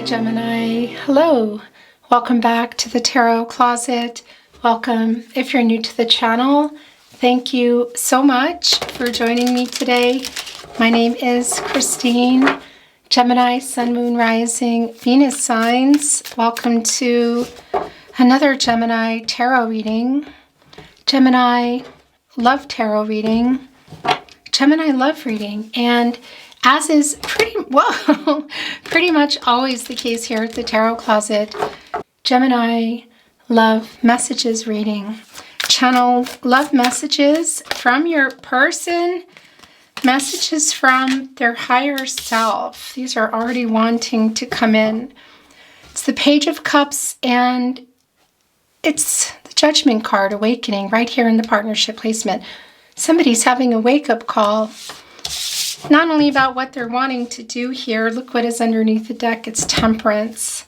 Gemini. Hello. Welcome back to the Tarot Closet. Welcome if you're new to the channel. Thank you so much for joining me today. My name is Christine. Gemini, Sun, Moon, Rising, Venus signs. Welcome to another Gemini tarot reading. Gemini love tarot reading. Gemini love reading. And as is pretty much always the case here at the Tarot Closet, Gemini love messages reading. Channel love messages from your person, messages from their higher self. These are already wanting to come in. It's the Page of Cups and it's the Judgment card, Awakening, right here in the partnership placement. Somebody's having a wake-up call. Not only about what they're wanting to do here, look what is underneath the deck, it's Temperance.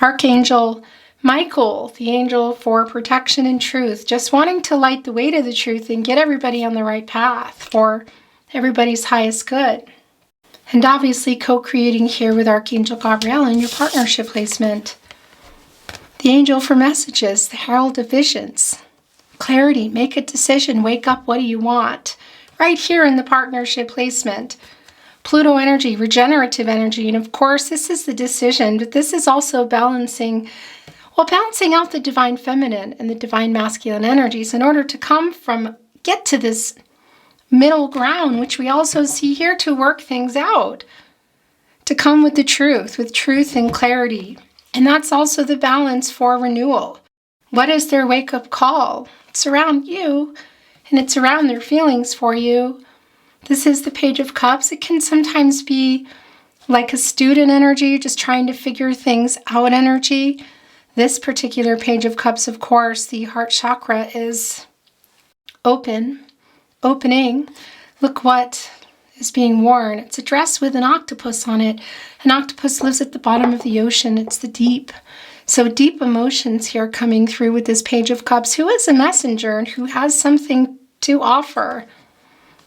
Archangel Michael, the angel for protection and truth, just wanting to light the way to the truth and get everybody on the right path for everybody's highest good. And obviously co-creating here with Archangel Gabriel in your partnership placement. The angel for messages, the herald of visions. Clarity, make a decision, wake up, what do you want? Right here in the partnership placement. Pluto energy, regenerative energy, and of course this is the decision, but this is also balancing out the divine feminine and the divine masculine energies in order to get to this middle ground, which we also see here to work things out, to come with truth and clarity. And that's also the balance for renewal. What is their wake-up call? It's around you. And it's around their feelings for you. This is the Page of Cups. It can sometimes be like a student energy, just trying to figure things out energy. This particular Page of Cups, of course, the heart chakra is opening. Look what is being worn. It's a dress with an octopus on it. An octopus lives at the bottom of the ocean. It's the deep. So deep emotions here coming through with this Page of Cups. Who is a messenger and who has something to offer?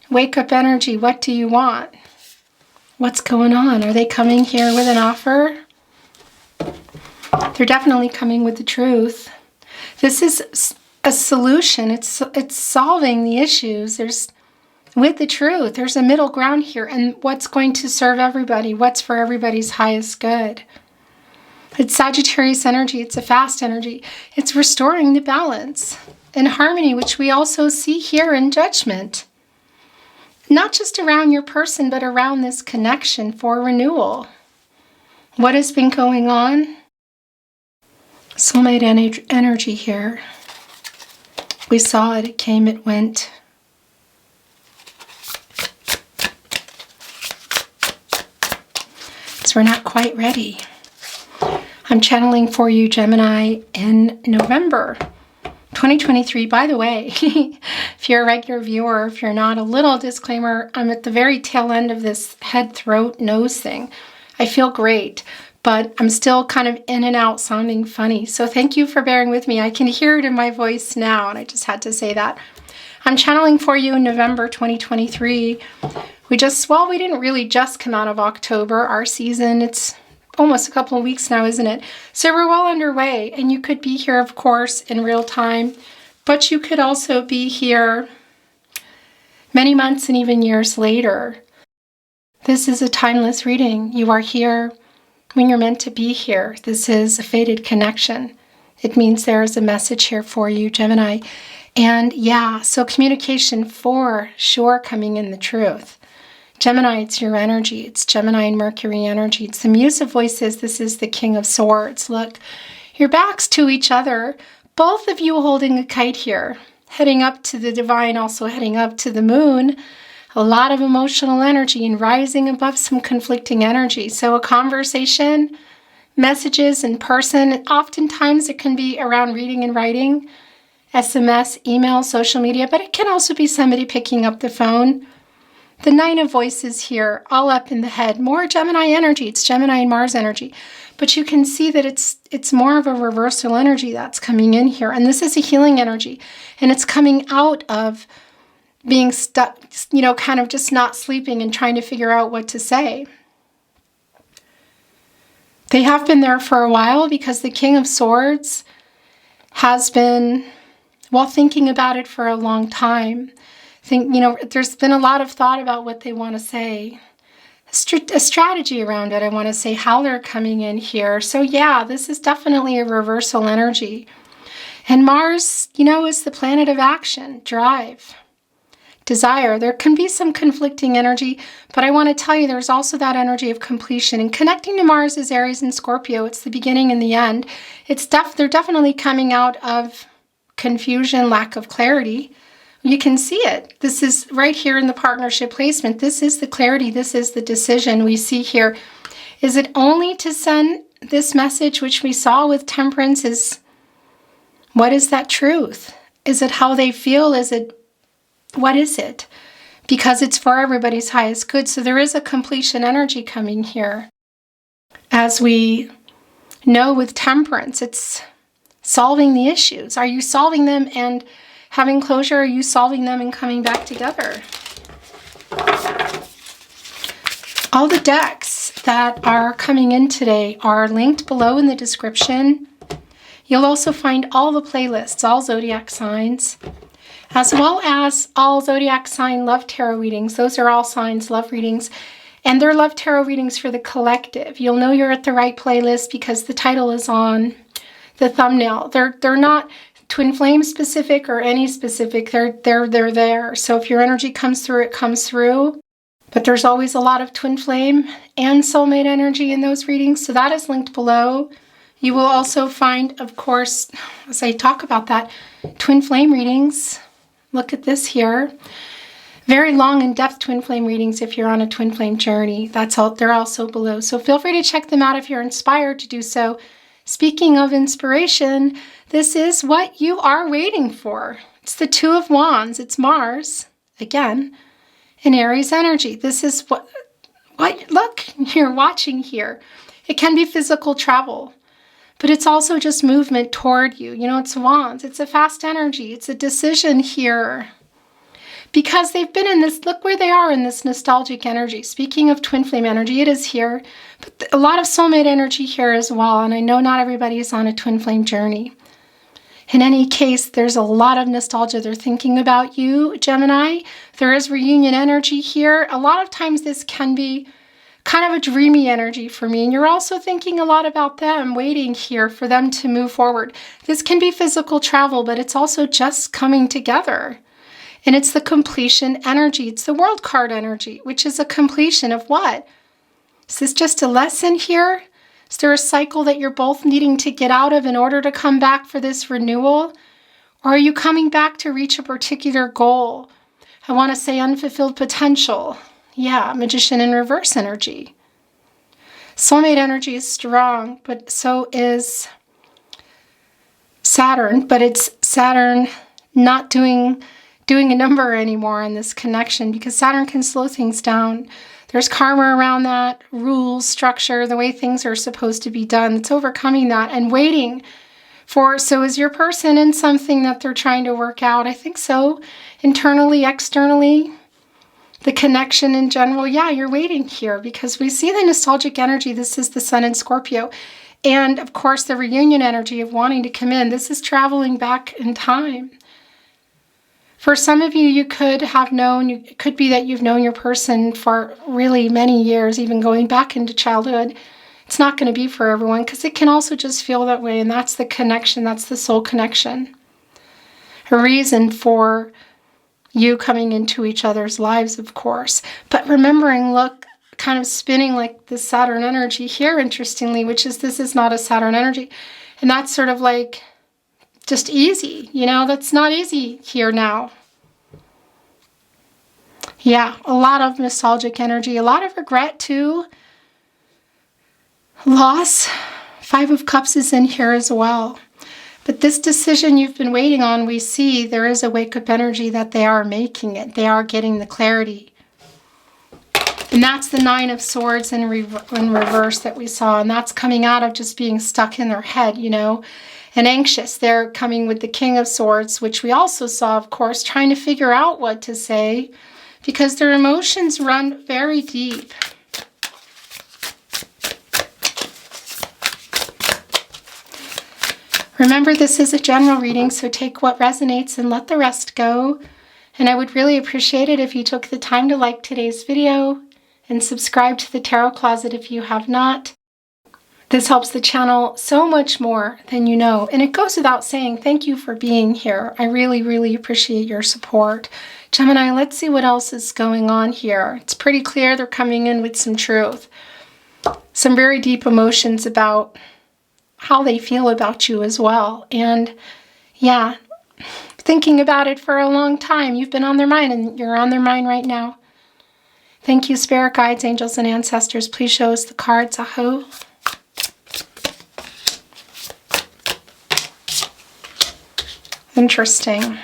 Wake up energy. What do you want? What's going on? Are they coming here with an offer? They're definitely coming with the truth. This is a solution. It's solving the issues. With the truth. There's a middle ground here. And what's going to serve everybody? What's for everybody's highest good? It's Sagittarius energy. It's a fast energy. It's restoring the balance and harmony, which we also see here in Judgment. Not just around your person, but around this connection for renewal. What has been going on? Soulmate energy here. We saw it. It came, it went. So we're not quite ready. I'm channeling for you, Gemini, in November 2023. By the way, if you're a regular viewer, if you're not, a little disclaimer, I'm at the very tail end of this head, throat, nose thing. I feel great, but I'm still kind of in and out sounding funny. So thank you for bearing with me. I can hear it in my voice now, and I just had to say that. I'm channeling for you in November 2023. We didn't really just come out of October, our season. It's almost a couple of weeks now, isn't it? So we're well underway, and you could be here, of course, in real time, but you could also be here many months and even years later. This is a timeless reading. You are here when you're meant to be here. This is a fated connection. It means there is a message here for you, Gemini. And yeah, so communication for sure coming in the truth. Gemini, it's your energy. It's Gemini and Mercury energy. It's the Muse of Voices. This is the King of Swords. Look, your backs to each other. Both of you holding a kite here. Heading up to the divine, also heading up to the moon. A lot of emotional energy and rising above some conflicting energy. So a conversation, messages in person. Oftentimes it can be around reading and writing. SMS, email, social media. But it can also be somebody picking up the phone. The Nine of Voices here, all up in the head. More Gemini energy. It's Gemini and Mars energy. But you can see that it's more of a reversal energy that's coming in here. And this is a healing energy. And it's coming out of being stuck, kind of just not sleeping and trying to figure out what to say. They have been there for a while because the King of Swords has been, well, thinking about it for a long time. There's been a lot of thought about what they want to say. A strategy around it, I want to say, how they're coming in here. So yeah, this is definitely a reversal energy. And Mars, is the planet of action, drive, desire. There can be some conflicting energy, but I want to tell you there's also that energy of completion. And connecting to Mars is Aries and Scorpio. It's the beginning and the end. They're definitely coming out of confusion, lack of clarity. You can see it. This is right here in the partnership placement. This is the clarity. This is the decision we see here. Is it only to send this message, which we saw with Temperance? What is that truth? Is it how they feel? What is it? Because it's for everybody's highest good. So there is a completion energy coming here. As we know with Temperance, it's solving the issues. Are you solving them and having closure? Are you solving them and coming back together? All the decks that are coming in today are linked below in the description. You'll also find all the playlists, all zodiac signs, as well as all zodiac sign love tarot readings. Those are all signs love readings, and they're love tarot readings for the collective. You'll know you're at the right playlist because the title is on the thumbnail. They're not twin flame specific or any specific. They're there. So if your energy comes through, it comes through. But there's always a lot of twin flame and soulmate energy in those readings. So that is linked below. You will also find, of course, as I talk about that, twin flame readings. Look at this here. Very long in-depth twin flame readings if you're on a twin flame journey. They're also below. So feel free to check them out if you're inspired to do so. Speaking of inspiration, this is what you are waiting for. It's the Two of Wands. It's Mars, again, in Aries energy. This is what look, you're watching here. It can be physical travel, but it's also just movement toward you. It's Wands. It's a fast energy. It's a decision here. Because they've been in this, look where they are in this nostalgic energy. Speaking of twin flame energy, it is here, but a lot of soulmate energy here as well. And I know not everybody is on a twin flame journey. In any case, there's a lot of nostalgia. They're thinking about you, Gemini. There is reunion energy here. A lot of times this can be kind of a dreamy energy for me. And you're also thinking a lot about them, waiting here for them to move forward. This can be physical travel, but it's also just coming together. And it's the completion energy. It's the world card energy, which is a completion of what? Is this just a lesson here? Is there a cycle that you're both needing to get out of in order to come back for this renewal? Or are you coming back to reach a particular goal? I want to say unfulfilled potential. Yeah, Magician in reverse energy. Soulmate energy is strong, but so is Saturn. But it's Saturn not doing a number anymore in this connection because Saturn can slow things down. There's karma around that, rules, structure, the way things are supposed to be done. It's overcoming that and waiting for, so is your person in something that they're trying to work out? I think so. Internally, externally, the connection in general. Yeah, you're waiting here because we see the nostalgic energy. This is the Sun in Scorpio. And of course, the reunion energy of wanting to come in. This is traveling back in time. For some of you, you could have known, it could be that you've known your person for really many years, even going back into childhood. It's not going to be for everyone because it can also just feel that way. And that's the connection. That's the soul connection. A reason for you coming into each other's lives, of course. But remembering, look, kind of spinning like the Saturn energy here, interestingly, which is this is not a Saturn energy. And that's sort of like just easy, that's not easy here now. Yeah, a lot of nostalgic energy, a lot of regret too. Loss. 5 of Cups is in here as well. But this decision you've been waiting on, we see there is a wake-up energy that they are making it. They are getting the clarity. And that's the 9 of Swords in reverse that we saw. And that's coming out of just being stuck in their head, and anxious. They're coming with the King of Swords, which we also saw, of course, trying to figure out what to say because their emotions run very deep. Remember, this is a general reading, so take what resonates and let the rest go. And I would really appreciate it if you took the time to like today's video and subscribe to the Tarot Closet if you have not. This helps the channel so much more than you know. And it goes without saying, thank you for being here. I really, really appreciate your support. Gemini, let's see what else is going on here. It's pretty clear they're coming in with some truth. Some very deep emotions about how they feel about you as well. And yeah, thinking about it for a long time. You've been on their mind and you're on their mind right now. Thank you, spirit guides, angels, and ancestors. Please show us the cards. Aho. Interesting.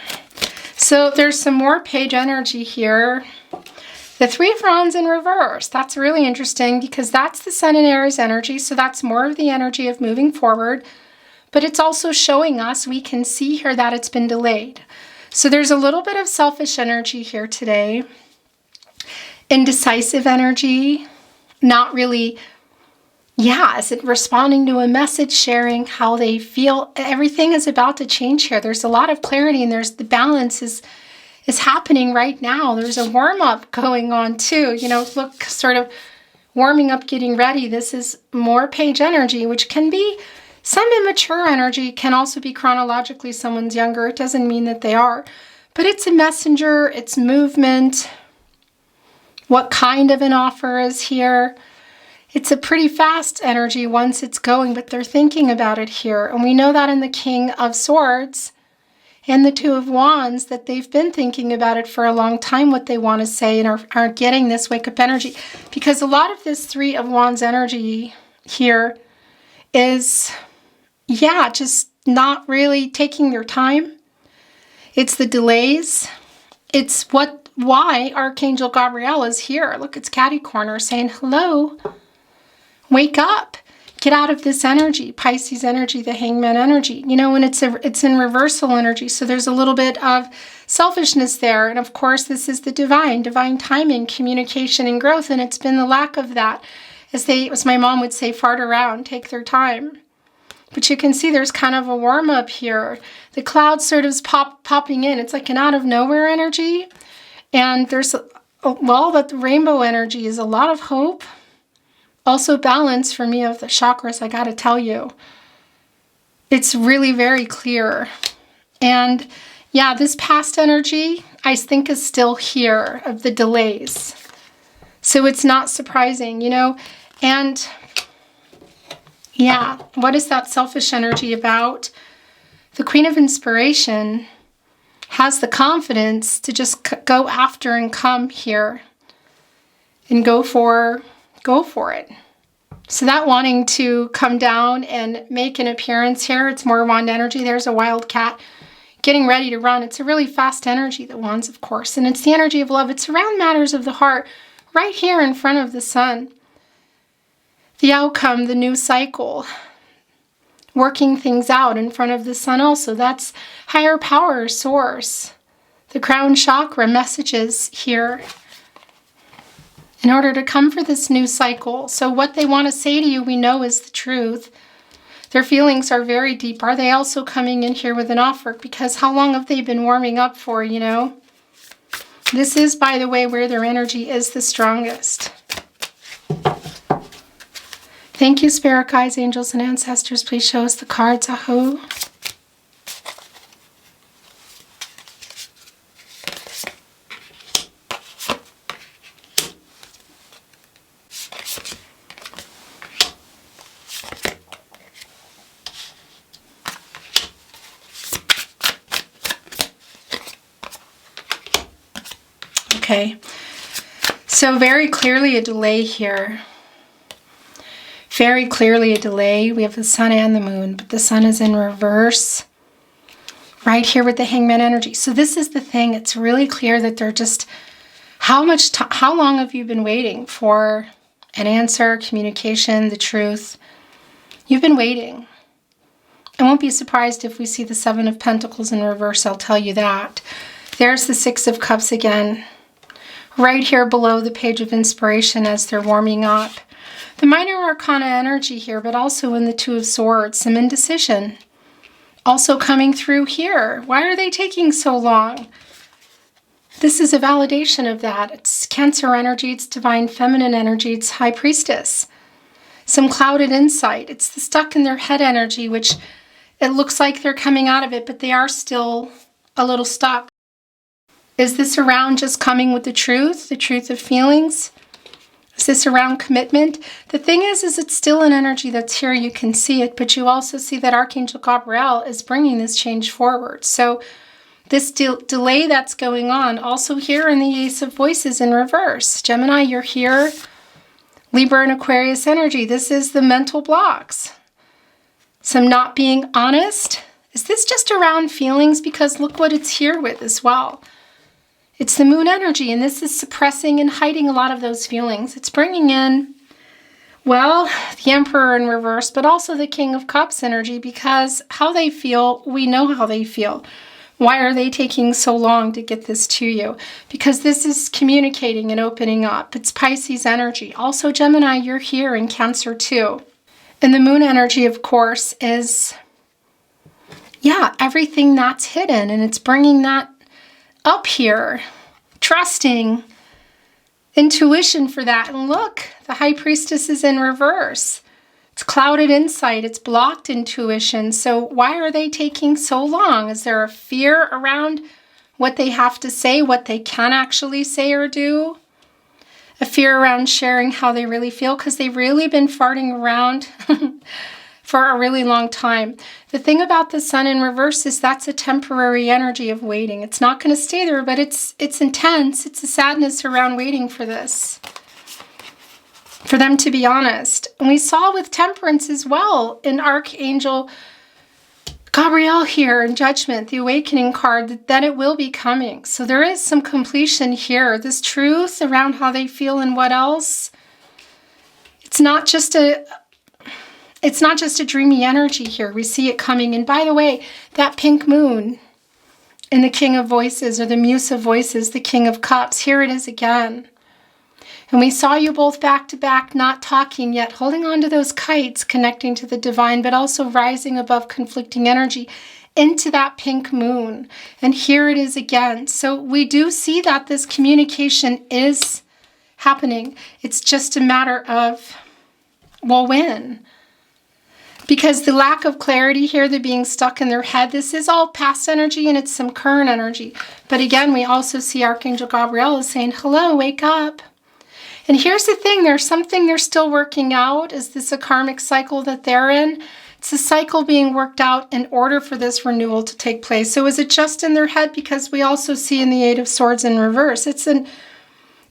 So there's some more page energy here. The Three of Wands in reverse. That's really interesting because that's the Sun and Aries energy. So that's more of the energy of moving forward. But it's also showing us, we can see here that it's been delayed. So there's a little bit of selfish energy here today. Indecisive energy. Not really, is it responding to a message, sharing how they feel? Everything is about to change here. There's a lot of clarity and there's the balance is happening right now. There's a warm-up going on too. You know, look, sort of warming up, getting ready. This is more page energy, which can be some immature energy, can also be chronologically someone's younger. It doesn't mean that they are. But it's a messenger, it's movement. What kind of an offer is here? It's a pretty fast energy once it's going, but they're thinking about it here. And we know that in the King of Swords and the Two of Wands, that they've been thinking about it for a long time, what they want to say, and are getting this wake-up energy. Because a lot of this Three of Wands energy here is, just not really taking their time. It's the delays. It's why Archangel Gabriel is here. Look, it's Catty Corner saying, hello, wake up. Get out of this energy, Pisces energy, the Hangman energy. You know, and it's in reversal energy. So there's a little bit of selfishness there. And of course, this is the divine timing, communication, and growth. And it's been the lack of that. As my mom would say, fart around, take their time. But you can see there's kind of a warm up here. The clouds sort of popping in. It's like an out of nowhere energy. And there's, that rainbow energy is a lot of hope. Also balance for me of the chakras, I gotta tell you. It's really very clear. And this past energy, I think, is still here of the delays. So it's not surprising, you know. And what is that selfish energy about? The Queen of Inspiration has the confidence to just go after and come here and go for it. So that wanting to come down and make an appearance here, it's more wand energy. There's a wild cat getting ready to run. It's a really fast energy, the wands, of course. And it's the energy of love. It's around matters of the heart, right here in front of the sun. The outcome, the new cycle, working things out in front of the sun also. That's higher power, source. The crown chakra messages here in order to come for this new cycle. So what they want to say to you, we know, is the truth. Their feelings are very deep. Are they also coming in here with an offer? Because how long have they been warming up for, you know? This is, by the way, where their energy is the strongest. Thank you, spirit guides, angels, and ancestors. Please show us the cards. Aho. Okay, so very clearly a delay here. Very clearly a delay. We have the sun and the moon, but the sun is in reverse right here with the Hangman energy. So this is the thing. It's really clear that they're just, how long have you been waiting for an answer, communication, the truth? You've been waiting. I won't be surprised if we see the Seven of Pentacles in reverse. I'll tell you that. There's the Six of Cups again, right here below the Page of Inspiration as they're warming up. The minor arcana energy here, but also in the Two of Swords, some indecision. Also coming through here. Why are they taking so long? This is a validation of that. It's Cancer energy, it's divine feminine energy, it's High Priestess. Some clouded insight. It's the stuck in their head energy, which it looks like they're coming out of it, but they are still a little stuck. Is this around just coming with the truth of feelings? Is this around commitment? The thing is it's still an energy that's here. You can see it, but you also see that Archangel Gabriel is bringing this change forward. So this delay that's going on, also here in the Ace of Voices in reverse. Gemini, you're here. Libra and Aquarius energy. This is the mental blocks. Some not being honest. Is this just around feelings? Because look what it's here with as well. It's the moon energy, and this is suppressing and hiding a lot of those feelings. It's bringing in, well, the Emperor in reverse, but also the King of Cups energy, because how they feel, we know how they feel. Why are they taking so long to get this to you? Because this is communicating and opening up. It's Pisces energy. Also, Gemini, you're here in Cancer too. And the moon energy, of course, is, yeah, everything that's hidden, and it's bringing that up here, trusting, intuition for that. And look, the High Priestess is in reverse. It's clouded insight, it's blocked intuition. So why are they taking so long? Is there a fear around what they have to say, what they can actually say or do? A fear around sharing how they really feel, because they've really been farting around for a really long time. The thing about the Sun in reverse is that's a temporary energy of waiting. It's not going to stay there, but it's intense. It's a sadness around waiting for this, for them to be honest. And we saw with Temperance as well in Archangel Gabriel here in Judgment, the Awakening card, that it will be coming. So there is some completion here. This truth around how they feel and what else. It's not just a dreamy energy here. We see it coming. And by the way, that pink moon in the King of Voices, or the Muse of Voices, the King of Cups, here it is again. And we saw you both back to back, not talking yet, holding on to those kites, connecting to the divine, but also rising above conflicting energy into that pink moon. And here it is again. So we do see that this communication is happening. It's just a matter of, well, when? Because the lack of clarity here, they're being stuck in their head. This is all past energy and it's some current energy. But again, we also see Archangel Gabriel is saying, hello, wake up. And here's the thing, there's something they're still working out. Is this a karmic cycle that they're in? It's a cycle being worked out in order for this renewal to take place. So is it just in their head? Because we also see in the Eight of Swords in reverse, it's an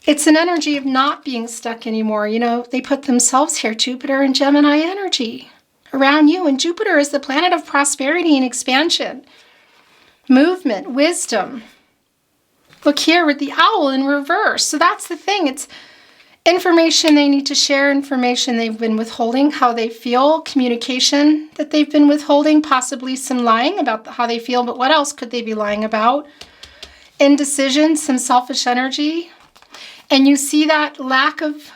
energy of not being stuck anymore. You know, they put themselves here, Jupiter and Gemini energy around you. And Jupiter is the planet of prosperity and expansion, movement, wisdom. Look here with the owl in reverse. So that's the thing. It's information they need to share, information they've been withholding, how they feel, communication that they've been withholding, possibly some lying about how they feel, but what else could they be lying about? Indecision, some selfish energy. And you see that lack of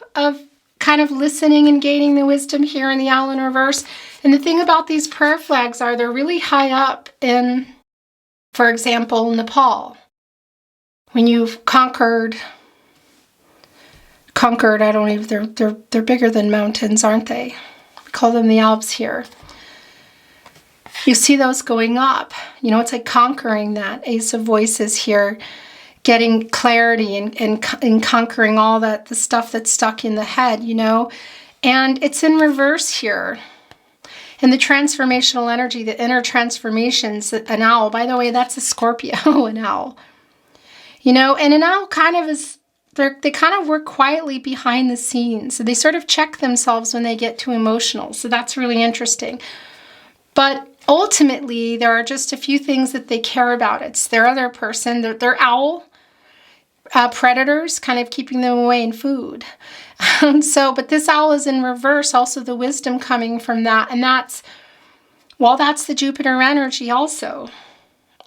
kind of listening and gaining the wisdom here in the owl in reverse. And the thing about these prayer flags are they're really high up in, for example, Nepal. When you've conquered, I don't even, they're bigger than mountains, aren't they? We call them the Alps here. You see those going up. You know, it's like conquering that Ace of Voices here, getting clarity and conquering all that, the stuff that's stuck in the head, you know. And it's in reverse here. And the transformational energy, the inner transformations, an owl, by the way, that's a Scorpio, an owl. You know, and an owl kind of is, they kind of work quietly behind the scenes. So they sort of check themselves when they get too emotional. So that's really interesting. But ultimately, there are just a few things that they care about. It's their other person, their owl predators, kind of keeping them away in food. But this owl is in reverse, also the wisdom coming from that. And that's the Jupiter energy also.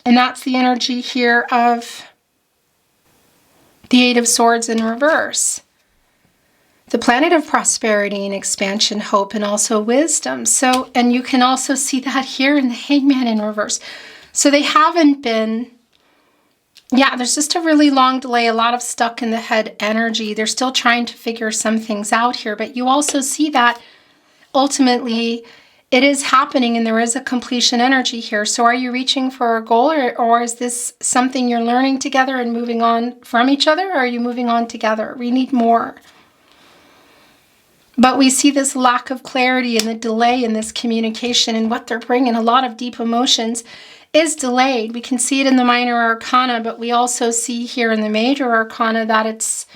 And that's the energy here of the Eight of Swords in reverse. the planet of prosperity and expansion, hope, and also wisdom. So, and you can also see that here in the Hangman in reverse. So they haven't been, yeah, there's just a really long delay, a lot of stuck in the head energy. They're still trying to figure some things out here, but you also see that ultimately it is happening and there is a completion energy here. So are you reaching for a goal, or is this something you're learning together and moving on from each other? Or are you moving on together? We need more. But we see this lack of clarity and the delay in this communication, and what they're bringing, a lot of deep emotions, is delayed. We can see it in the minor arcana, but we also see here in the major arcana that it's,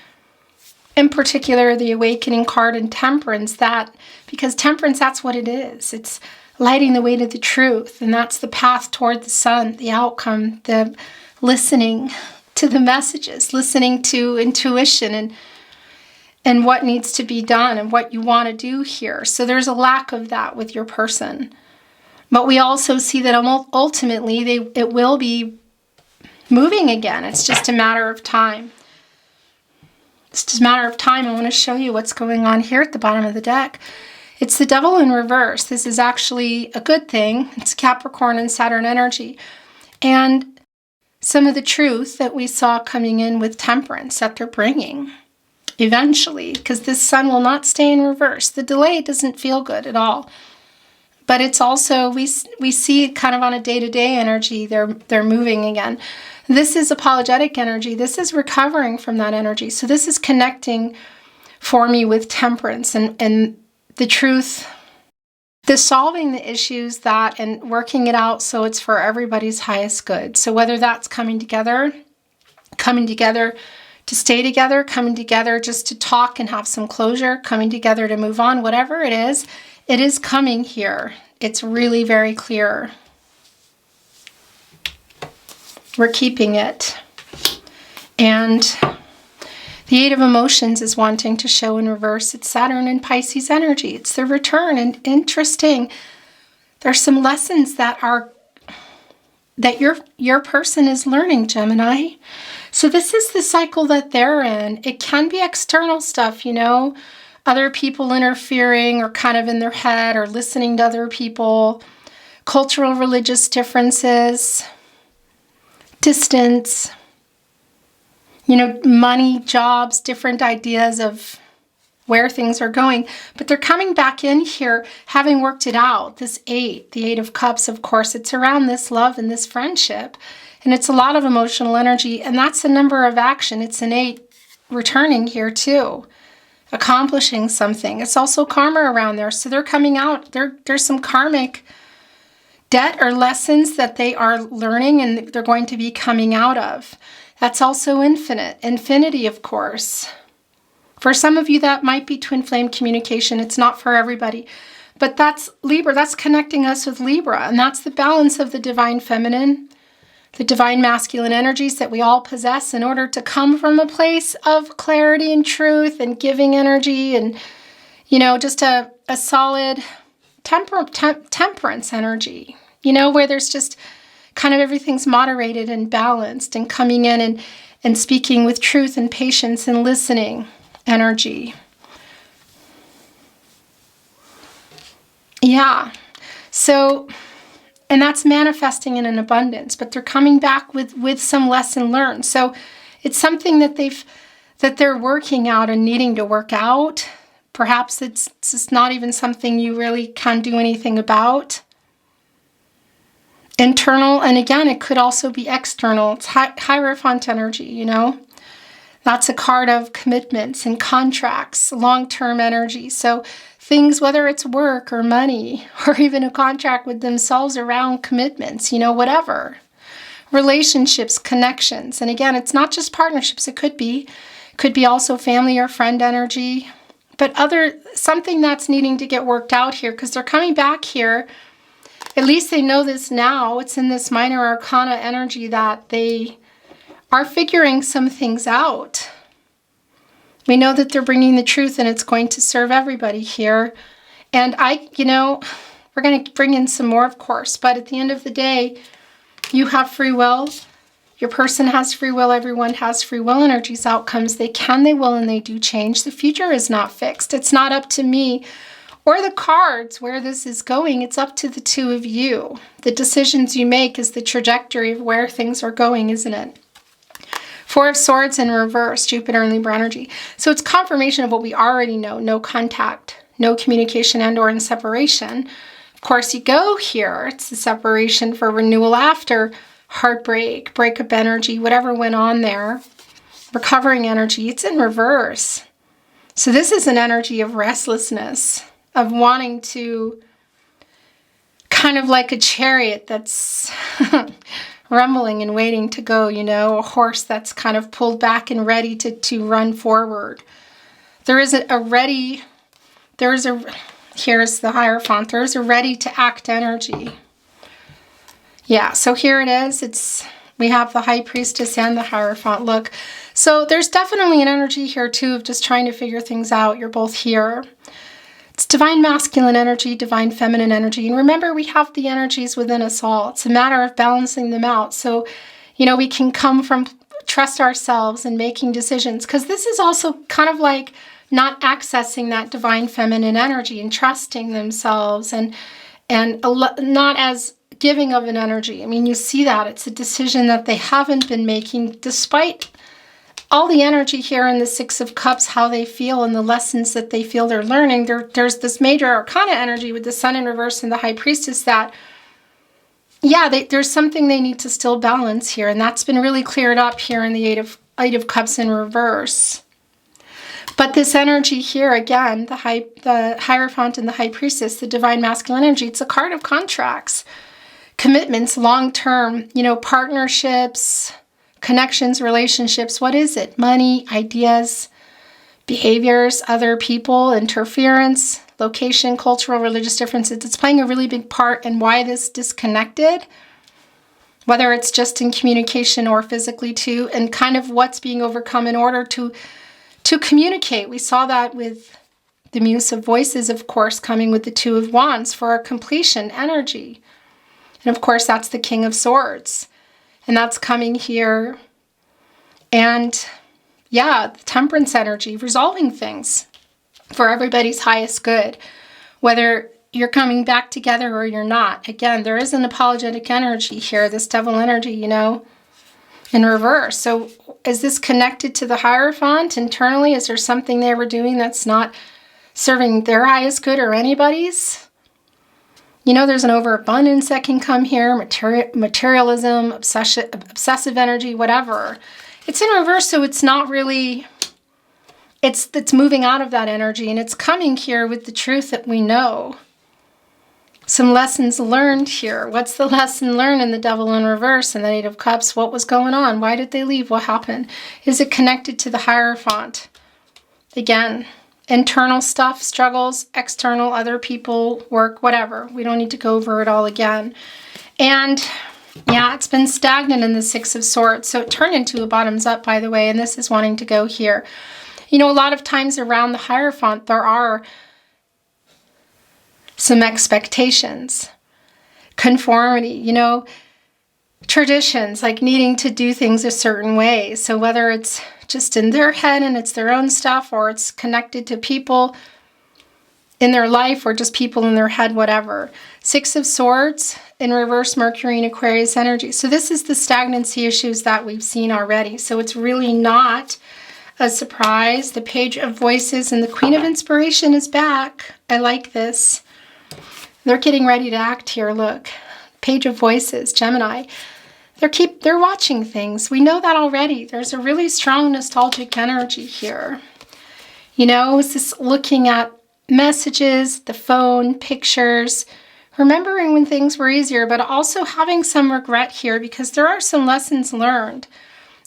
in particular, the awakening card and temperance, that, because temperance, that's what it is. It's lighting the way to the truth, and that's the path toward the sun, the outcome, the listening to the messages, listening to intuition and what needs to be done and what you want to do here. So there's a lack of that with your person. But we also see that ultimately it will be moving again. It's just a matter of time. It's just a matter of time. I want to show you what's going on here at the bottom of the deck. It's the Devil in reverse. This is actually a good thing. It's Capricorn and Saturn energy. And some of the truth that we saw coming in with temperance that they're bringing eventually, because this sun will not stay in reverse. The delay doesn't feel good at all. But it's also, we see kind of on a day-to-day energy, they're moving again. This is apologetic energy. This is recovering from that energy. So this is connecting for me with temperance and the truth, the solving the issues that, and working it out so it's for everybody's highest good. So whether that's coming together to stay together, coming together just to talk and have some closure, coming together to move on, whatever it is coming here. It's really very clear. We're keeping it. And the Eight of Emotions is wanting to show in reverse. It's Saturn and Pisces energy. It's the return. And interesting, there's some lessons that your person is learning, Gemini. So this is the cycle that they're in. It can be external stuff, other people interfering or kind of in their head or listening to other people, cultural, religious differences, distance, money, jobs, different ideas of where things are going. But they're coming back in here having worked it out. This eight, the Eight of Cups, of course, it's around this love and this friendship. And it's a lot of emotional energy. And that's the number of action. It's an eight returning here too. Accomplishing something. It's also karma around there. So they're coming out. There's some karmic debt or lessons that they are learning and they're going to be coming out of. That's also infinite. Infinity, of course. For some of you, that might be twin flame communication. It's not for everybody. But that's Libra. That's connecting us with Libra. And that's the balance of the divine feminine, the divine masculine energies that we all possess in order to come from a place of clarity and truth and giving energy and, just a solid temperance energy, where there's just kind of everything's moderated and balanced and coming in and speaking with truth and patience and listening energy. Yeah. So, and that's manifesting in an abundance, but they're coming back with some lesson learned. So it's something that they're working out and needing to work out. Perhaps it's just not even something you really can do anything about. Internal, and again, it could also be external. It's Hierophant energy, That's a card of commitments and contracts, long-term energy. So things, whether it's work or money, or even a contract with themselves around commitments, whatever. Relationships, connections. And again, it's not just partnerships. It could be also family or friend energy. But something that's needing to get worked out here, because they're coming back here. At least they know this now. It's in this minor arcana energy that they are figuring some things out. We know that they're bringing the truth and it's going to serve everybody here. And we're going to bring in some more, of course. But at the end of the day, you have free will. Your person has free will. Everyone has free will. Energies, outcomes, they can, they will, and they do change. The future is not fixed. It's not up to me or the cards where this is going. It's up to the two of you. The decisions you make is the trajectory of where things are going, isn't it? Four of Swords in reverse, Jupiter and Libra energy. So it's confirmation of what we already know. No contact, no communication and or in separation. Of course, you go here. It's the separation for renewal after heartbreak, breakup energy, whatever went on there. Recovering energy. It's in reverse. So this is an energy of restlessness, of wanting to, kind of like a chariot that's rumbling and waiting to go, you know, a horse that's kind of pulled back and ready to run forward. Here's the Hierophant, there's a ready to act energy. Yeah, so here it is. We have the High Priestess and the Hierophant. Look, so there's definitely an energy here too of just trying to figure things out. You're both here. It's divine masculine energy, divine feminine energy. And remember, we have the energies within us all. It's a matter of balancing them out. So, you know, we can come from trust ourselves and making decisions. Because this is also kind of like not accessing that divine feminine energy and trusting themselves and not as giving of an energy. I mean, you see that. It's a decision that they haven't been making despite all the energy here in the Six of Cups, how they feel and the lessons that they feel they're learning. There's this major arcana energy with the Sun in reverse and the High Priestess that, yeah, there's something they need to still balance here. And that's been really cleared up here in the Eight of Cups in reverse. But this energy here, again, the Hierophant and the High Priestess, the divine masculine energy, it's a card of contracts, commitments, long-term, you know, partnerships, connections, relationships. What is it? Money, ideas, behaviors, other people, interference, location, cultural, religious differences. It's playing a really big part in why this disconnected, whether it's just in communication or physically too, and kind of what's being overcome in order to communicate. We saw that with the Muse of Voices, of course, coming with the Two of Wands for a completion energy. And of course, that's the King of Swords. And that's coming here. And yeah, the Temperance energy, resolving things for everybody's highest good, whether you're coming back together or you're not. Again, there is an apologetic energy here, this Devil energy, you know, in reverse. So is this connected to the Hierophant internally? Is there something they were doing that's not serving their highest good or anybody's? You know, there's an overabundance that can come here, materialism, obsessive energy, whatever. It's in reverse, so it's not really, it's moving out of that energy, and it's coming here with the truth that we know. Some lessons learned here. What's the lesson learned in the Devil in reverse and the Eight of Cups? What was going on? Why did they leave? What happened? Is it connected to the Hierophant? Again, internal stuff, struggles, external, other people, work, whatever. We don't need to go over it all again. And yeah, it's been stagnant in the Six of Swords. So it turned into a bottoms up, by the way, and this is wanting to go here. You know, a lot of times around the Hierophant, there are some expectations, conformity, you know, traditions, like needing to do things a certain way. So whether it's just in their head and it's their own stuff, or it's connected to people in their life, or just people in their head, whatever. Six of Swords in reverse, Mercury and Aquarius energy. So this is the stagnancy issues that we've seen already. So it's really not a surprise. The Page of Voices and the Queen of Inspiration is back. I like this. They're getting ready to act here. Look, Page of Voices, Gemini. They're watching things. We know that already. There's a really strong nostalgic energy here. You know, it's this looking at messages, the phone, pictures, remembering when things were easier, but also having some regret here because there are some lessons learned.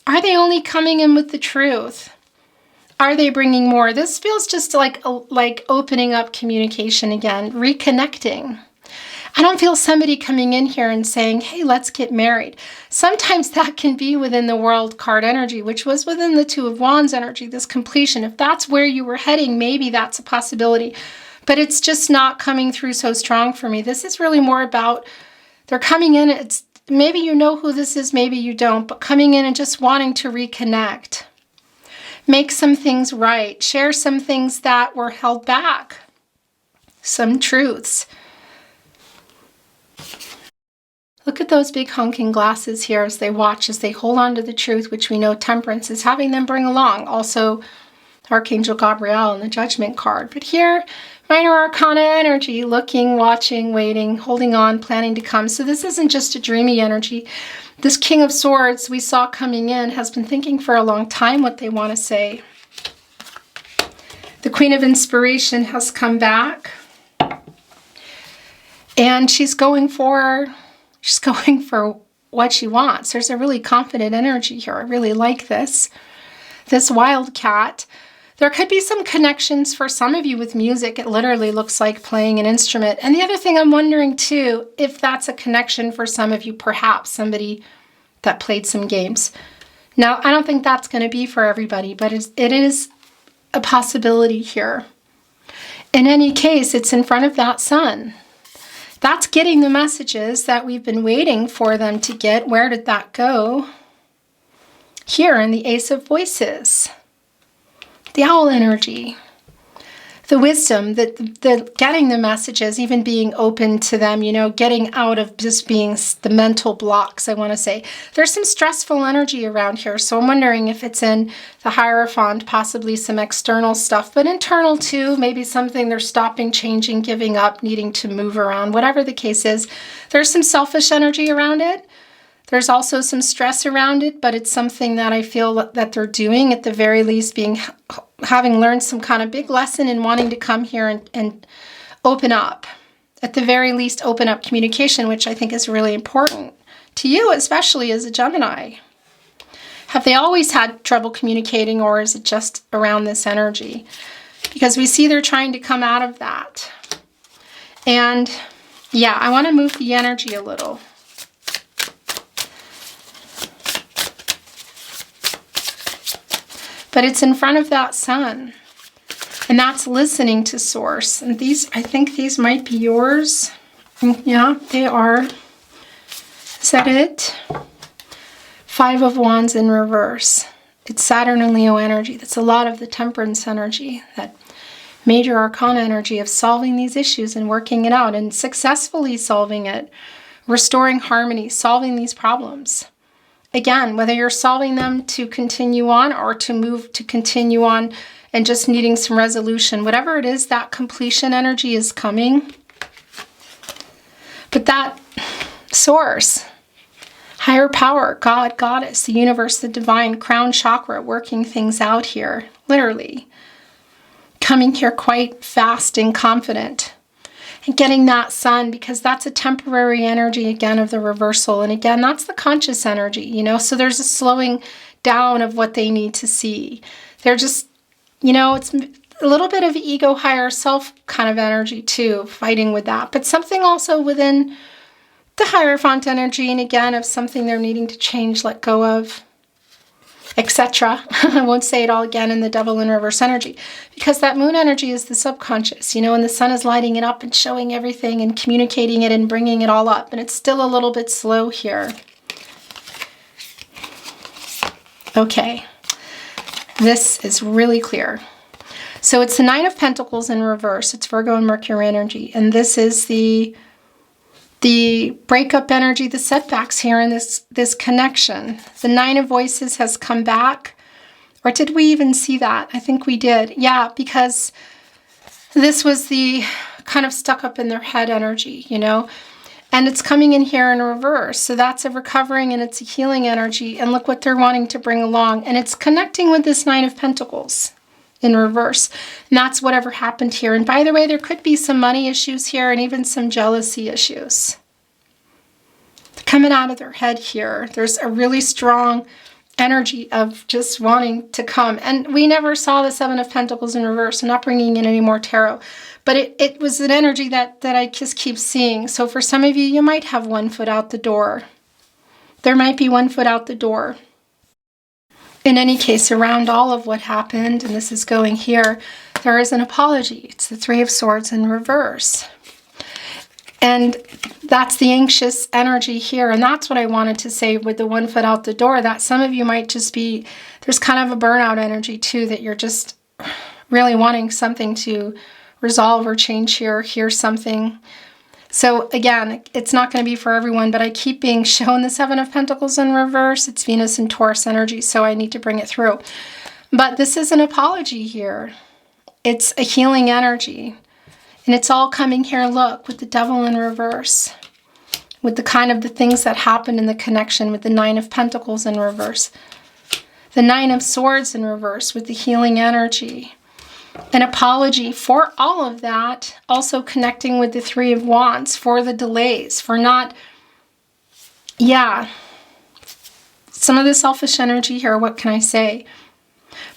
Are they only coming in with the truth? Are they bringing more? This feels just like opening up communication again, reconnecting. I don't feel somebody coming in here and saying, hey, let's get married. Sometimes that can be within the World card energy, which was within the Two of Wands energy, this completion. If that's where you were heading, maybe that's a possibility. But it's just not coming through so strong for me. This is really more about, they're coming in, it's maybe you know who this is, maybe you don't, but coming in and just wanting to reconnect. Make some things right. Share some things that were held back. Some truths. Look at those big honking glasses here as they watch, as they hold on to the truth, which we know Temperance is having them bring along. Also, Archangel Gabriel and the Judgment card. But here, Minor Arcana energy, looking, watching, waiting, holding on, planning to come. So this isn't just a dreamy energy. This King of Swords we saw coming in has been thinking for a long time what they want to say. The Queen of Inspiration has come back. And she's going for what she wants. There's a really confident energy here. I really like this. This Wildcat. There could be some connections for some of you with music. It literally looks like playing an instrument. And the other thing I'm wondering too, if that's a connection for some of you, perhaps somebody that played some games. Now, I don't think that's going to be for everybody, but it is a possibility here. In any case, it's in front of that sun. That's getting the messages that we've been waiting for them to get. Where did that go? Here in the Ace of Voices. The owl energy. The wisdom, the getting the messages, even being open to them, you know, getting out of just being the mental blocks, I want to say. There's some stressful energy around here, so I'm wondering if it's in the Hierophant, possibly some external stuff, but internal too, maybe something they're stopping, changing, giving up, needing to move around, whatever the case is. There's some selfish energy around it. There's also some stress around it, but it's something that I feel that they're doing, at the very least, having learned some kind of big lesson in wanting to come here and open up. At the very least, open up communication, which I think is really important to you, especially as a Gemini. Have they always had trouble communicating, or is it just around this energy? Because we see they're trying to come out of that. And yeah, I want to move the energy a little. But it's in front of that sun. And that's listening to source. And these, I think these might be yours. Yeah, they are. Is that it? Five of Wands in reverse. It's Saturn and Leo energy. That's a lot of the Temperance energy. That major arcana energy of solving these issues and working it out and successfully solving it. Restoring harmony, solving these problems. Again, whether you're solving them to continue on or to continue on and just needing some resolution, whatever it is, that completion energy is coming. But that source, higher power, God, Goddess, the universe, the divine, crown chakra, working things out here, literally. Coming here quite fast and confident. And getting that sun, because that's a temporary energy, again, of the reversal. And again, that's the conscious energy, you know. So there's a slowing down of what they need to see. They're just, you know, it's a little bit of ego, higher self kind of energy too, fighting with that. But something also within the Hierophant energy, and again, of something they're needing to change, let go of, etc. I won't say it all again in the Devil in reverse energy, because that moon energy is the subconscious, you know, and the sun is lighting it up and showing everything and communicating it and bringing it all up. And it's still a little bit slow here. Okay, this is really clear. So it's the Nine of Pentacles in reverse. It's Virgo and Mercury energy. And this is the breakup energy, the setbacks here in this connection. The Nine of Voices has come back. Or did we even see that? I think we did. Yeah, because this was the kind of stuck up in their head energy, you know. And it's coming in here in reverse. So that's a recovering and it's a healing energy. And look what they're wanting to bring along. And it's connecting with this Nine of Pentacles in reverse. And that's whatever happened here. And by the way, there could be some money issues here and even some jealousy issues. They're coming out of their head here. There's a really strong energy of just wanting to come. And we never saw the Seven of Pentacles in reverse. I'm not bringing in any more tarot. But it was an energy that I just keep seeing. So for some of you, you might have one foot out the door. There might be one foot out the door. In any case, around all of what happened, and this is going here, there is an apology. It's the Three of Swords in reverse. And that's the anxious energy here. And that's what I wanted to say with the 1 foot out the door, that some of you might just be, there's kind of a burnout energy too, that you're just really wanting something to resolve or change here, hear something. So again, it's not going to be for everyone, but I keep being shown the 7 of Pentacles in reverse. It's Venus and Taurus energy, so I need to bring it through. But this is an apology here. It's a healing energy. And it's all coming here, look, with the Devil in reverse. With the kind of the things that happened in the connection with the 9 of Pentacles in reverse. The 9 of Swords in reverse with the healing energy. An apology for all of that. Also connecting with the 3 of Wands for the delays. For not, some of the selfish energy here, what can I say?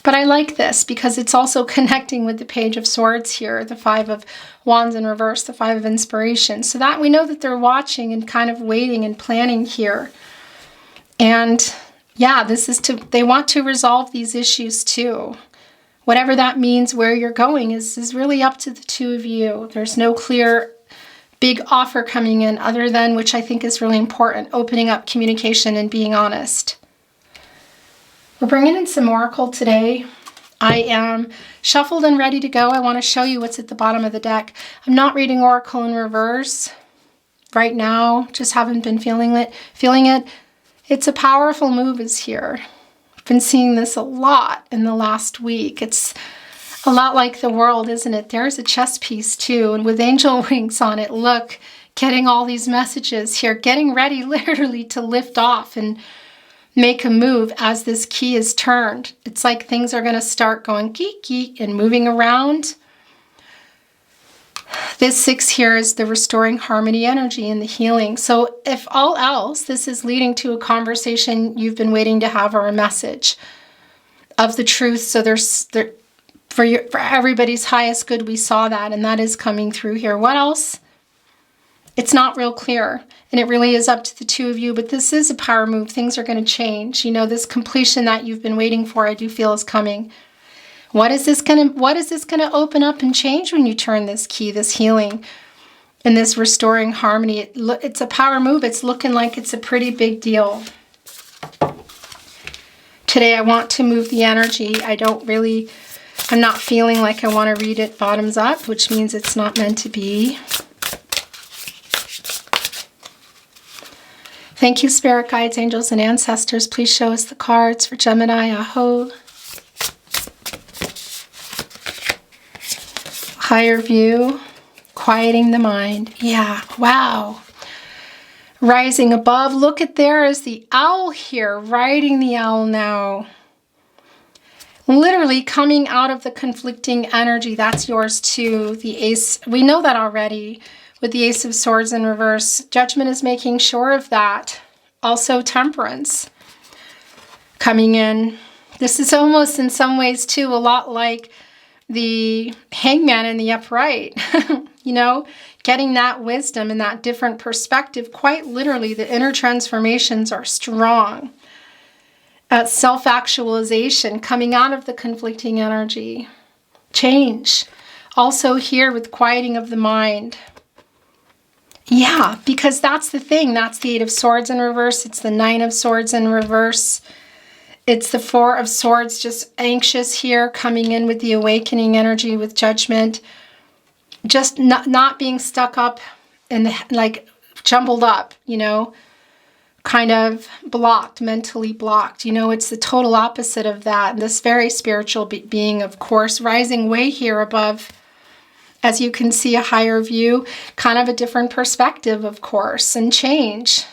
But I like this because it's also connecting with the Page of Swords here, the 5 of Wands in reverse, the 5 of Inspiration. So that we know that they're watching and kind of waiting and planning here. And yeah, this is they want to resolve these issues too. Whatever that means, where you're going is really up to the 2 of you. There's no clear big offer coming in other than, which I think is really important, opening up communication and being honest. We're bringing in some Oracle today. I am shuffled and ready to go. I want to show you what's at the bottom of the deck. I'm not reading Oracle in reverse right now. Just haven't been feeling it. It's a powerful move is here. I've been seeing this a lot in the last week. It's a lot like the world, isn't it? There's a chess piece too, and with angel wings on it. Look, getting all these messages here, getting ready literally to lift off and make a move as this key is turned. It's like things are going to start going geeky and moving around. This 6 here is the restoring harmony energy and the healing. So if all else, this is leading to a conversation you've been waiting to have or a message of the truth. So for everybody's highest good, we saw that, and that is coming through here. What else? It's not real clear, and it really is up to the 2 of you, but this is a power move. Things are going to change. You know, this completion that you've been waiting for, I do feel is coming. What is this going to open up and change when you turn this key, this healing and this restoring harmony? It's a power move. It's looking like it's a pretty big deal. Today I want to move the energy. I'm not feeling like I want to read it bottoms up, which means it's not meant to be. Thank you, Spirit Guides, Angels, and Ancestors. Please show us the cards for Gemini. Aho. Higher view. Quieting the mind. Yeah, wow. Rising above. Look at there is the owl here. Riding the owl now. Literally coming out of the conflicting energy. That's yours too. The Ace. We know that already. With the Ace of Swords in reverse. Judgment is making sure of that. Also Temperance coming in. This is almost in some ways too a lot like the Hangman in the upright. You know, getting that wisdom and that different perspective. Quite literally, the inner transformations are strong. Self-actualization coming out of the conflicting energy. Change. Also here with quieting of the mind. Yeah, because that's the thing. That's the 8 of Swords in reverse. It's the 9 of Swords in reverse. It's the 4 of Swords, just anxious here, coming in with the awakening energy, with Judgment. Just not being stuck up and like jumbled up, you know, kind of blocked, mentally blocked. You know, it's the total opposite of that. This very spiritual being, of course, rising way here above. As you can see, a higher view, kind of a different perspective, of course, and change.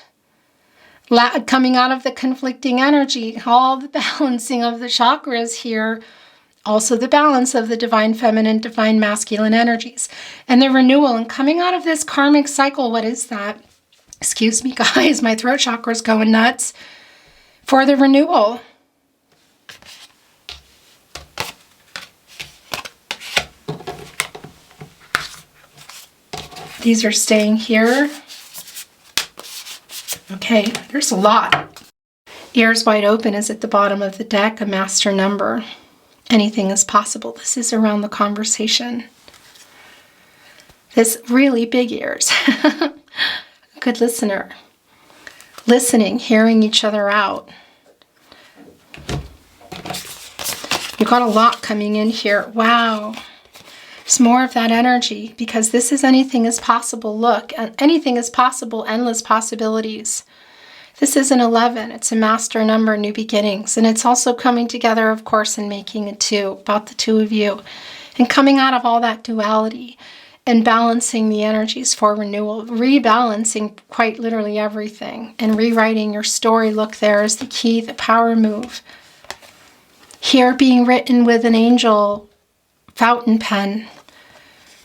Coming out of the conflicting energy, all the balancing of the chakras here, also the balance of the divine feminine, divine masculine energies, and the renewal, and coming out of this karmic cycle. What is that? Excuse me, guys, my throat chakra is going nuts. For the renewal. These are staying here. Okay, there's a lot. Ears wide open is at the bottom of the deck, a master number. Anything is possible. This is around the conversation. This really big ears. Good listener. Listening, hearing each other out. You've got a lot coming in here. Wow. There's more of that energy because this is anything is possible. Look, anything is possible, endless possibilities. This is an 11. It's a master number, new beginnings. And it's also coming together, of course, and making a 2, about the 2 of you. And coming out of all that duality and balancing the energies for renewal, rebalancing quite literally everything and rewriting your story. Look, there is the key, the power move. Here being written with an angel fountain pen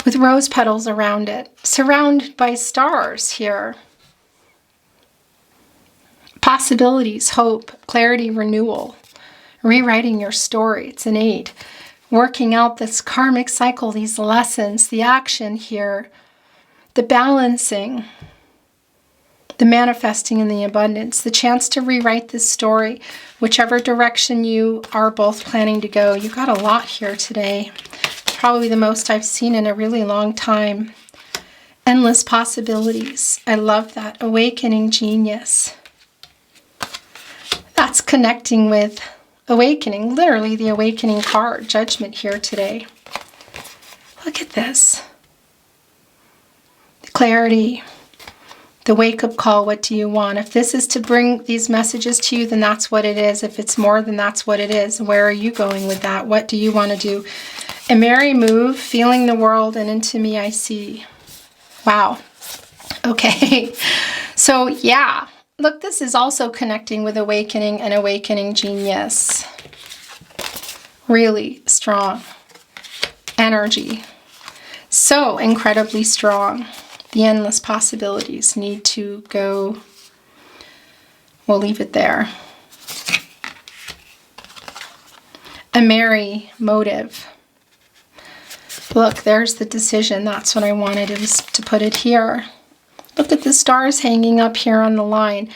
with rose petals around it, surrounded by stars here. Possibilities, hope, clarity, renewal, rewriting your story. It's an 8. Working out this karmic cycle, these lessons, the action here, the balancing, the manifesting and the abundance, the chance to rewrite this story, whichever direction you are both planning to go. You've got a lot here today. Probably the most I've seen in a really long time. Endless possibilities. I love that. Awakening genius. That's connecting with awakening, literally the awakening card, judgment here today. Look at this. The clarity, the wake-up call, what do you want? If this is to bring these messages to you, then that's what it is. If it's more, then that's what it is. Where are you going with that? What do you want to do? A merry move, feeling the world, and into me I see. Wow. Okay. So yeah. Look, this is also connecting with awakening and awakening genius. Really strong energy. So incredibly strong. The endless possibilities need to go. We'll leave it there. A merry motive. Look, there's the decision. That's what I wanted to put it here. Look at the stars hanging up here on the line.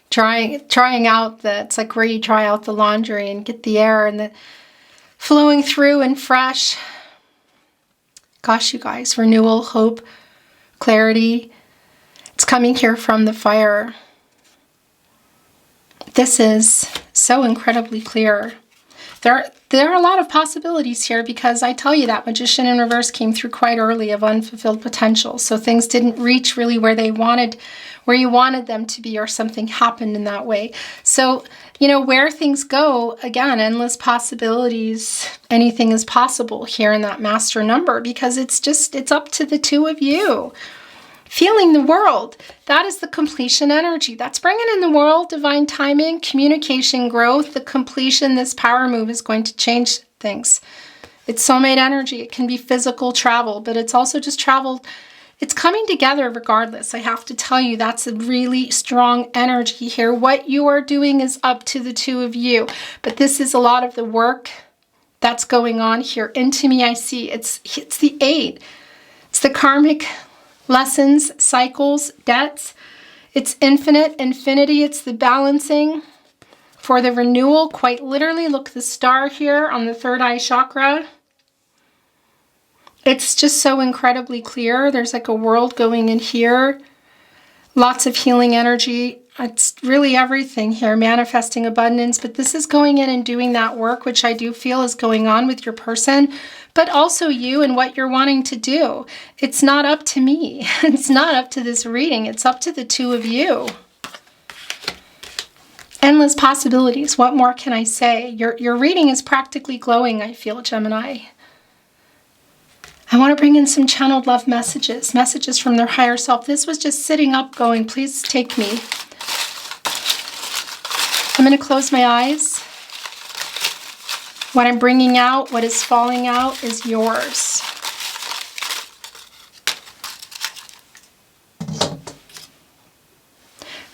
Trying out it's like where you dry out the laundry and get the air and the flowing through and fresh. Gosh, you guys, renewal, hope, clarity. It's coming here from the fire. This is so incredibly clear. There are a lot of possibilities here because I tell you that Magician in Reverse came through quite early of unfulfilled potential. So things didn't reach really where you wanted them to be, or something happened in that way. So, where things go, again, endless possibilities, anything is possible here in that master number because it's up to the 2 of you. Feeling the world, that is the completion energy. That's bringing in the world, divine timing, communication, growth, the completion. This power move is going to change things. It's soulmate energy. It can be physical travel, but it's also just travel. It's coming together regardless. I have to tell you, that's a really strong energy here. What you are doing is up to the 2 of you, but this is a lot of the work that's going on here. Into me, I see. It's the 8. It's the karmic lessons, cycles, debts. It's infinite, infinity. It's the balancing for the renewal. Quite literally, look, the star here on the 3rd eye chakra. It's just so incredibly clear. There's like a world going in here. Lots of healing energy. It's really everything here, manifesting abundance. But this is going in and doing that work, which I do feel is going on with your person, but also you and what you're wanting to do. It's not up to me. It's not up to this reading. It's up to the 2 of you. Endless possibilities. What more can I say? Your reading is practically glowing, I feel, Gemini. I want to bring in some channeled love messages, messages from their higher self. This was just sitting up going, please take me. I'm going to close my eyes. What I'm bringing out, what is falling out is yours.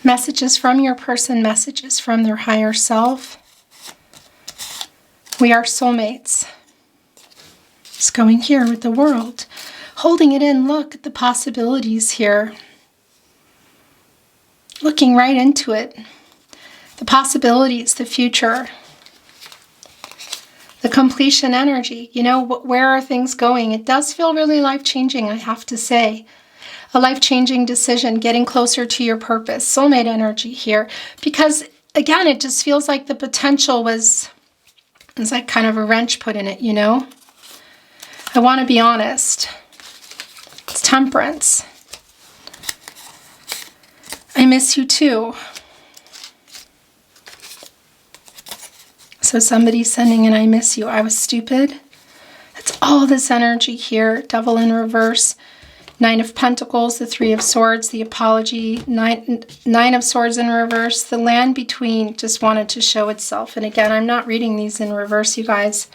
Messages from your person, messages from their higher self. We are soulmates. It's going here with the world. Holding it in, look at the possibilities here. Looking right into it. The possibilities, the future. The completion energy, you know, where are things going? It does feel really life-changing, I have to say. A life-changing decision, getting closer to your purpose. Soulmate energy here. Because, again, it just feels like the potential was like kind of a wrench put in it, you know? I want to be honest. It's Temperance. I miss you too. So somebody's sending an I miss you. I was stupid. That's all this energy here. Devil in reverse. 9 of Pentacles, the 3 of Swords, the apology, 9 of Swords in reverse. The land between just wanted to show itself. And again, I'm not reading these in reverse, you guys.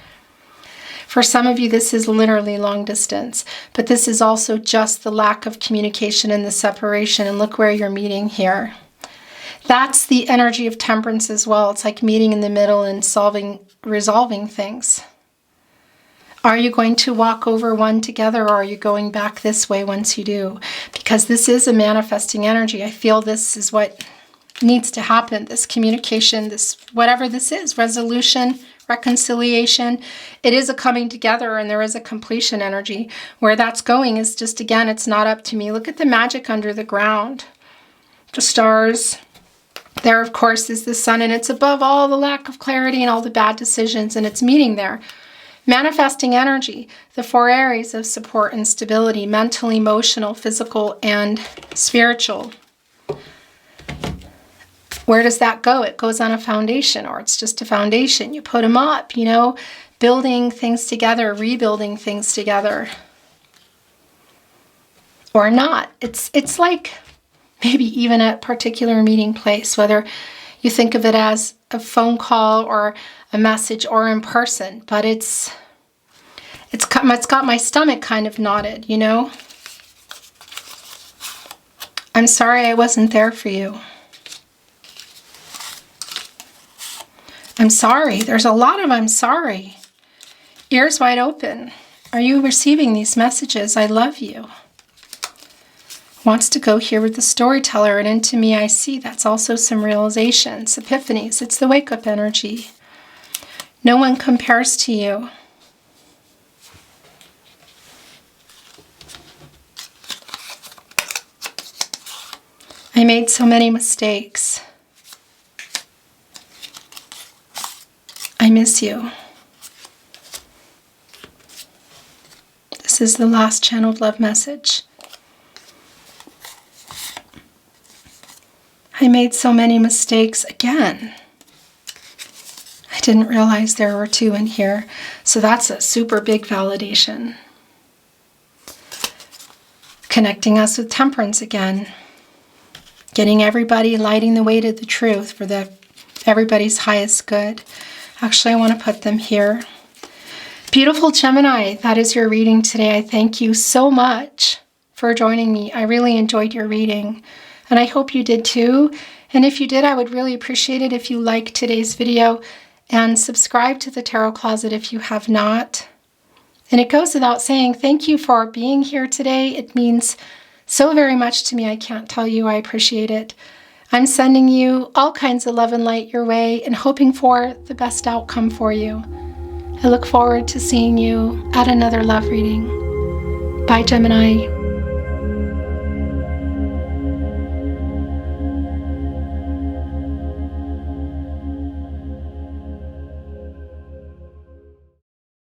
For some of you, this is literally long distance. But this is also just the lack of communication and the separation. And look where you're meeting here. That's the energy of Temperance as well. It's like meeting in the middle and resolving things. Are you going to walk over one together, or are you going back this way once you do? Because this is a manifesting energy. I feel this is what needs to happen. This communication, this whatever this is, resolution, reconciliation. It is a coming together, and there is a completion energy. Where that's going is just, again, it's not up to me. Look at the magic under the ground. The stars. There, of course, is the sun, and it's above all the lack of clarity and all the bad decisions, and it's meeting there. Manifesting energy, the 4 areas of support and stability, mental, emotional, physical, and spiritual. Where does that go? It goes on a foundation, or it's just a foundation. You put them up, you know, building things together, rebuilding things together. Or not. It's like maybe even a particular meeting place, whether you think of it as a phone call or a message or in person, but it's got my stomach kind of knotted, you know? I'm sorry I wasn't there for you. I'm sorry. There's a lot of I'm sorry. Ears wide open. Are you receiving these messages? I love you. Wants to go here with the storyteller, and into me I see. That's also some realizations, epiphanies. It's the wake-up energy. No one compares to you. I made so many mistakes. I miss you. This is the last channeled love message. I made so many mistakes again. I didn't realize there were 2 in here. So that's a super big validation. Connecting us with Temperance again. Getting everybody, lighting the way to the truth for everybody's highest good. Actually, I want to put them here. Beautiful Gemini, that is your reading today. I thank you so much for joining me. I really enjoyed your reading. And I hope you did too. And if you did, I would really appreciate it if you liked today's video and subscribe to the Tarot Closet if you have not. And it goes without saying, thank you for being here today. It means so very much to me. I can't tell you. I appreciate it. I'm sending you all kinds of love and light your way and hoping for the best outcome for you. I look forward to seeing you at another love reading. Bye, Gemini.